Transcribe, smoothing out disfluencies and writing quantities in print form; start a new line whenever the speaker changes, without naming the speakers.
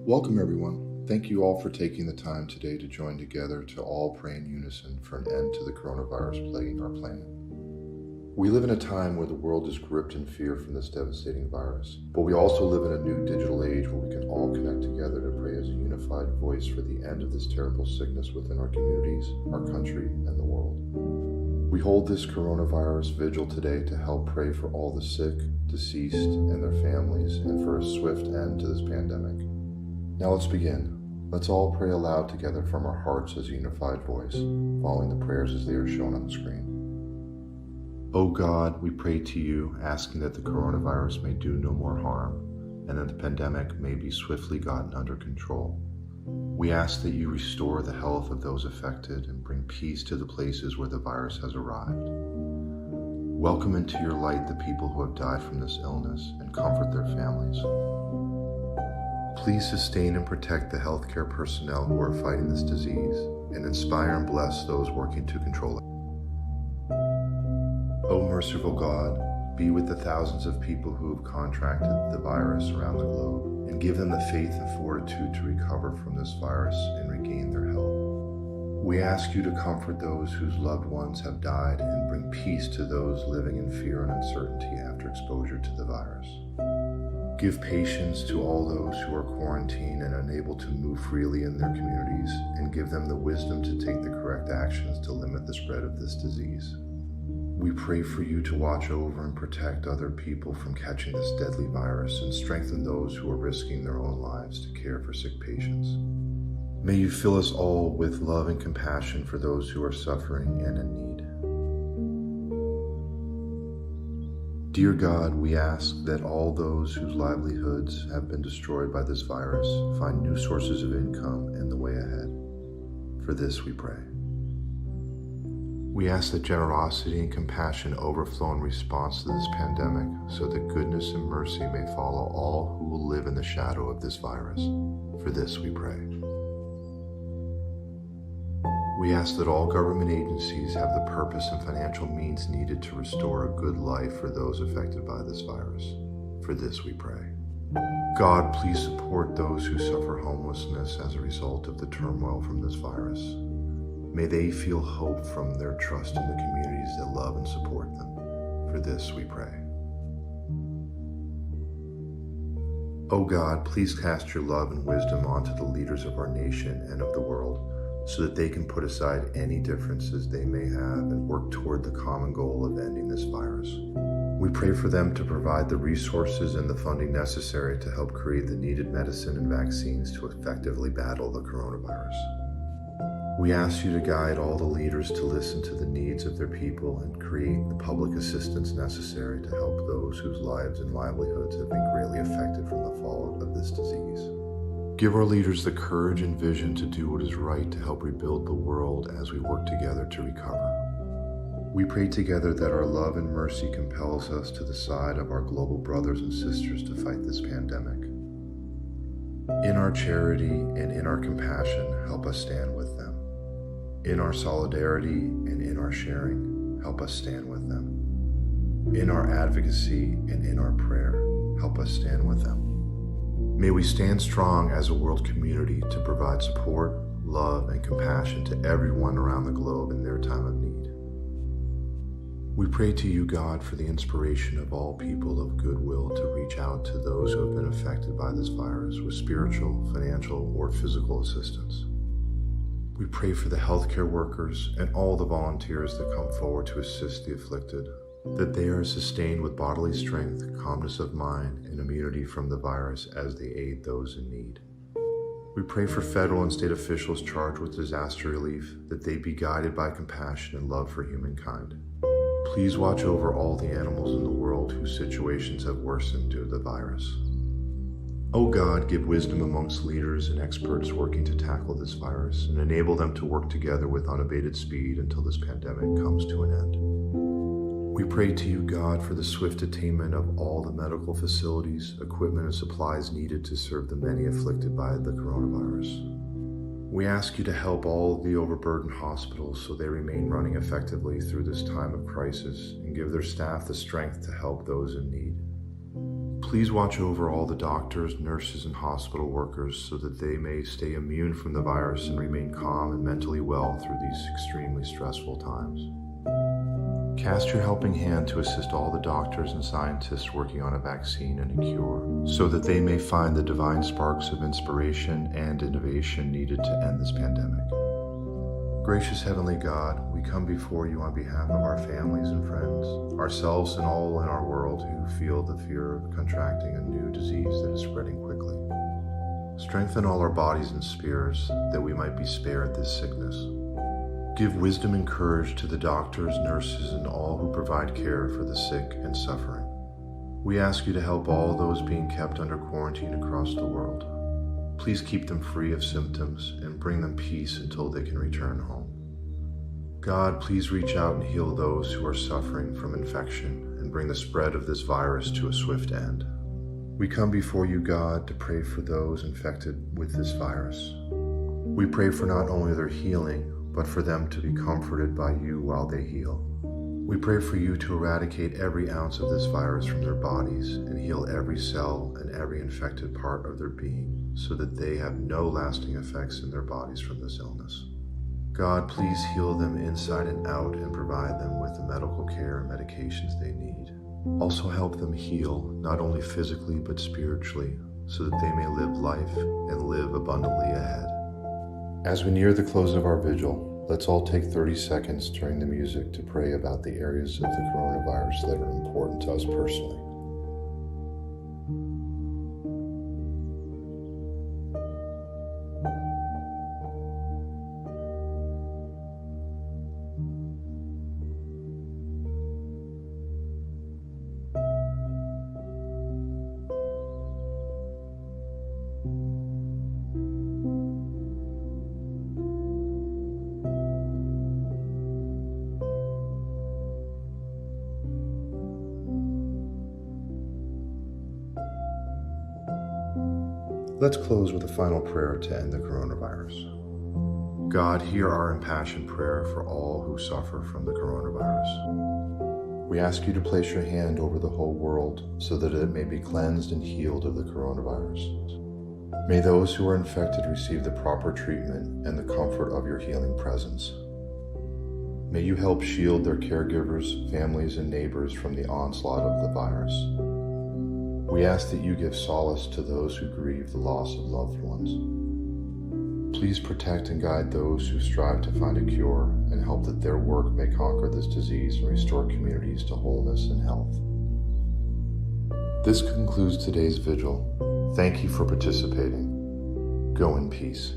Welcome, everyone. Thank you all for taking the time today to join together to all pray in unison for an end to the coronavirus plaguing our planet. We live in a time where the world is gripped in fear from this devastating virus, but we also live in a new digital age where we can all connect together to pray as a unified voice for the end of this terrible sickness within our communities, our country, and the world. We hold this coronavirus vigil today to help pray for all the sick, deceased, and their families, and for a swift end to this pandemic. Now let's begin. Let's all pray aloud together from our hearts as a unified voice, following the prayers as they are shown on the screen. O God, we pray to you, asking that the coronavirus may do no more harm, and that the pandemic may be swiftly gotten under control. We ask that you restore the health of those affected and bring peace to the places where the virus has arrived. Welcome into your light the people who have died from this illness and comfort their families. Please sustain and protect the healthcare personnel who are fighting this disease and inspire and bless those working to control it. O merciful God, be with the thousands of people who have contracted the virus around the globe and give them the faith and fortitude to recover from this virus and regain their health. We ask you to comfort those whose loved ones have died and bring peace to those living in fear and uncertainty after exposure to the virus. Give patience to all those who are quarantined and unable to move freely in their communities, and give them the wisdom to take the correct actions to limit the spread of this disease. We pray for you to watch over and protect other people from catching this deadly virus and strengthen those who are risking their own lives to care for sick patients. May you fill us all with love and compassion for those who are suffering and in need. Dear God, we ask that all those whose livelihoods have been destroyed by this virus find new sources of income in the way ahead. For this we pray. We ask that generosity and compassion overflow in response to this pandemic, so that goodness and mercy may follow all who will live in the shadow of this virus. For this we pray. We ask that all government agencies have the purpose and financial means needed to restore a good life for those affected by this virus. For this we pray. God, please support those who suffer homelessness as a result of the turmoil from this virus. May they feel hope from their trust in the communities that love and support them. For this we pray. O God, please cast your love and wisdom onto the leaders of our nation and of the world, so that they can put aside any differences they may have and work toward the common goal of ending this virus. We pray for them to provide the resources and the funding necessary to help create the needed medicine and vaccines to effectively battle the coronavirus. We ask you to guide all the leaders to listen to the needs of their people and create the public assistance necessary to help those whose lives and livelihoods have been greatly affected from the fallout of this disease. Give our leaders the courage and vision to do what is right to help rebuild the world as we work together to recover. We pray together that our love and mercy compels us to the side of our global brothers and sisters to fight this pandemic. In our charity and in our compassion, help us stand with them. In our solidarity and in our sharing, help us stand with them. In our advocacy and in our prayer, help us stand with them. May we stand strong as a world community to provide support, love, and compassion to everyone around the globe in their time of need. We pray to you, God, for the inspiration of all people of goodwill to reach out to those who have been affected by this virus with spiritual, financial, or physical assistance. We pray for the healthcare workers and all the volunteers that come forward to assist the afflicted, that they are sustained with bodily strength, calmness of mind, and immunity from the virus as they aid those in need. We pray for federal and state officials charged with disaster relief, that they be guided by compassion and love for humankind. Please watch over all the animals in the world whose situations have worsened due to the virus. O God, give wisdom amongst leaders and experts working to tackle this virus, and enable them to work together with unabated speed until this pandemic comes to an end. We pray to you, God, for the swift attainment of all the medical facilities, equipment, and supplies needed to serve the many afflicted by the coronavirus. We ask you to help all the overburdened hospitals so they remain running effectively through this time of crisis, and give their staff the strength to help those in need. Please watch over all the doctors, nurses, and hospital workers so that they may stay immune from the virus and remain calm and mentally well through these extremely stressful times. Cast your helping hand to assist all the doctors and scientists working on a vaccine and a cure, so that they may find the divine sparks of inspiration and innovation needed to end this pandemic. Gracious Heavenly God, we come before you on behalf of our families and friends, ourselves and all in our world who feel the fear of contracting a new disease that is spreading quickly. Strengthen all our bodies and spirits that we might be spared this sickness. Give wisdom and courage to the doctors, nurses, and all who provide care for the sick and suffering. We ask you to help all those being kept under quarantine across the world. Please keep them free of symptoms and bring them peace until they can return home. God, please reach out and heal those who are suffering from infection and bring the spread of this virus to a swift end. We come before you, God, to pray for those infected with this virus. We pray for not only their healing, but for them to be comforted by you while they heal. We pray for you to eradicate every ounce of this virus from their bodies and heal every cell and every infected part of their being so that they have no lasting effects in their bodies from this illness. God, please heal them inside and out and provide them with the medical care and medications they need. Also help them heal, not only physically but spiritually, so that they may live life and live abundantly ahead. As we near the close of our vigil, let's all take 30 seconds during the music to pray about the areas of the coronavirus that are important to us personally. Let's close with a final prayer to end the coronavirus. God, hear our impassioned prayer for all who suffer from the coronavirus. We ask you to place your hand over the whole world so that it may be cleansed and healed of the coronavirus. May those who are infected receive the proper treatment and the comfort of your healing presence. May you help shield their caregivers, families, and neighbors from the onslaught of the virus. We ask that you give solace to those who grieve the loss of loved ones. Please protect and guide those who strive to find a cure and help that their work may conquer this disease and restore communities to wholeness and health. This concludes today's vigil. Thank you for participating. Go in peace.